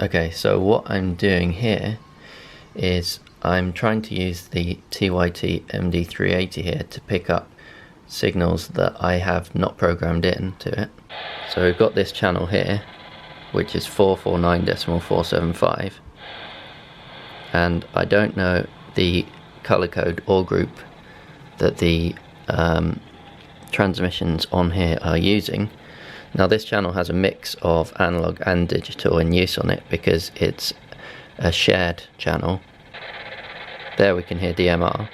Okay, so what I'm doing here is I'm trying to use the TYT MD-380 here to pick up signals that I have not programmed into it. So we've got this channel here, which is 449.475, and I don't know the color code or group that the transmissions on here are using. Now this channel has a mix of analog and digital in use on it because it's a shared channel. There we can hear DMR,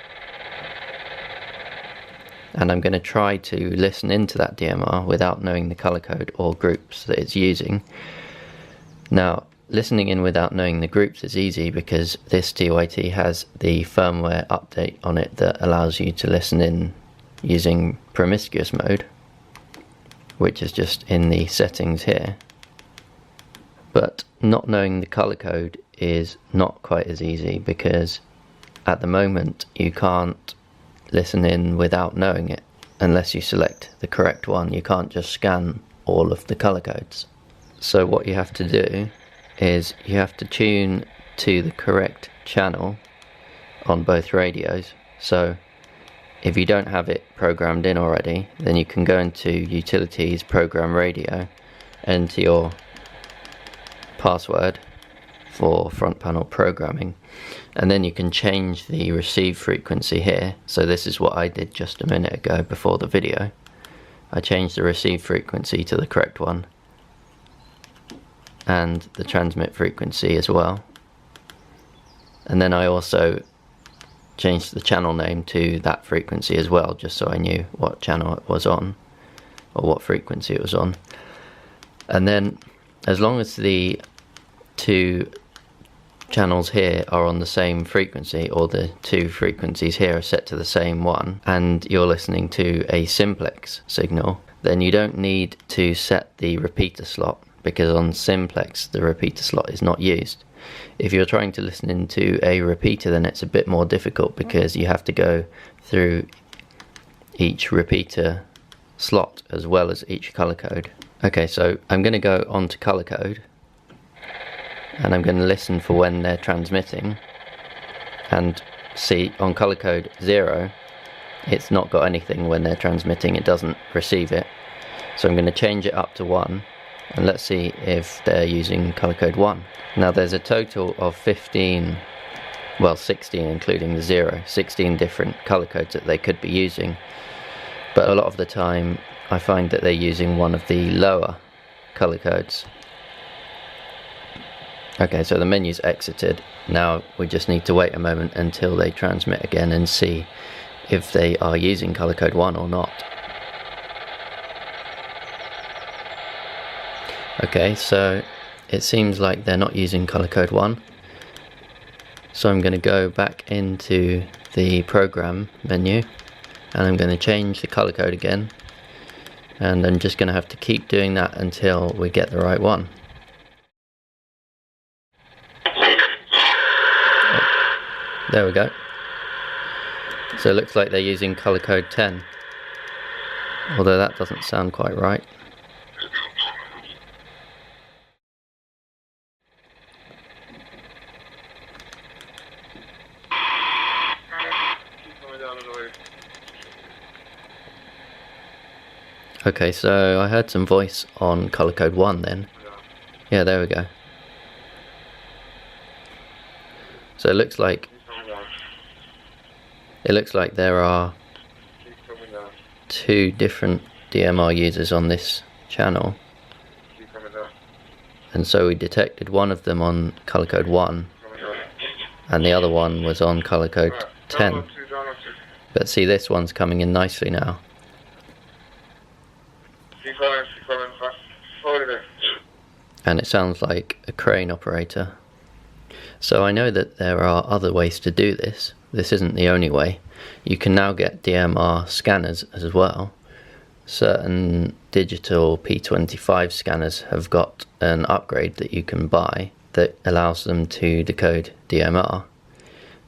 and I'm going to try to listen into that DMR without knowing the color code or groups that it's using. Now listening in without knowing the groups is easy because this TYT has the firmware update on it that allows you to listen in using promiscuous mode, which is just in the settings here. But not knowing the color code is not quite as easy because at the moment you can't listen in without knowing it unless you select the correct one. You can't just scan all of the color codes. So what you have to do is you have to tune to the correct channel on both radios. So if you don't have it programmed in already, then you can go into Utilities, Program Radio, enter your password for front panel programming, and then you can change the receive frequency here. So this is what I did just a minute ago before the video. I changed the receive frequency to the correct one and the transmit frequency as well, and then I also changed the channel name to that frequency as well, just so I knew what channel it was on or what frequency it was on. And then as long as the two channels here are on the same frequency, or the two frequencies here are set to the same one, and you're listening to a simplex signal, then you don't need to set the repeater slot, because on simplex the repeater slot is not used. If you're trying to listen into a repeater, then it's a bit more difficult because you have to go through each repeater slot as well as each color code. Okay, so I'm going to go on to color code and I'm going to listen for when they're transmitting, and see on color code 0 it's not got anything when they're transmitting, it doesn't receive it. So I'm going to change it up to 1, and let's see if they're using color code 1. Now there's a total of 16 including the 0, 16 different color codes that they could be using, but a lot of the time I find that they're using one of the lower color codes. Okay, so the menu's exited. Now we just need to wait a moment until they transmit again and see if they are using color code 1 or not. Okay, so it seems like they're not using color code 1. So I'm going to go back into the program menu and I'm going to change the color code again, and I'm just going to have to keep doing that until we get the right one. There we go. So it looks like they're using color code 10, although that doesn't sound quite right. Okay, so I heard some voice on color code 1 then. Yeah, there we go. So it looks like there are 2 different DMR users on this channel, and so we detected one of them on color code 1 and the other one was on color code 10. But see, this one's coming in nicely now. And it sounds like a crane operator. So I know that there are other ways to do this. This isn't the only way. You can now get DMR scanners as well. Certain digital P25 scanners have got an upgrade that you can buy that allows them to decode DMR.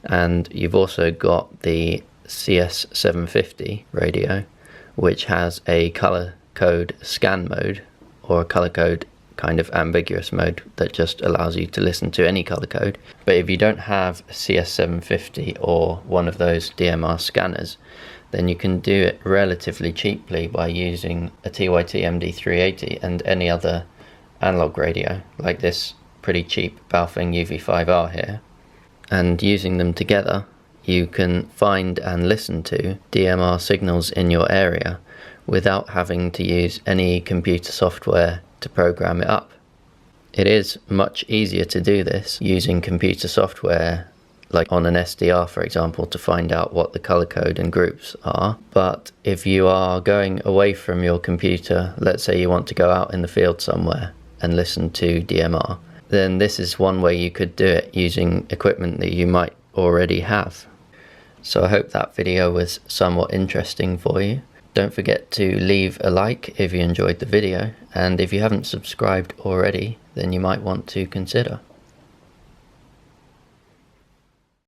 And you've also got the CS750 radio, which has a color code scan mode, or a color code kind of ambiguous mode that just allows you to listen to any color code. But if you don't have a CS750 or one of those DMR scanners, then you can do it relatively cheaply by using a TYT MD-380 and any other analog radio, like this pretty cheap Baofeng UV5R here. And using them together, you can find and listen to DMR signals in your area without having to use any computer software to program it up. It is much easier to do this using computer software, like on an SDR for example, to find out what the color code and groups are. But if you are going away from your computer, let's say you want to go out in the field somewhere and listen to DMR, then this is one way you could do it using equipment that you might already have. So I hope that video was somewhat interesting for you. Don't forget to leave a like if you enjoyed the video, and if you haven't subscribed already, then you might want to consider.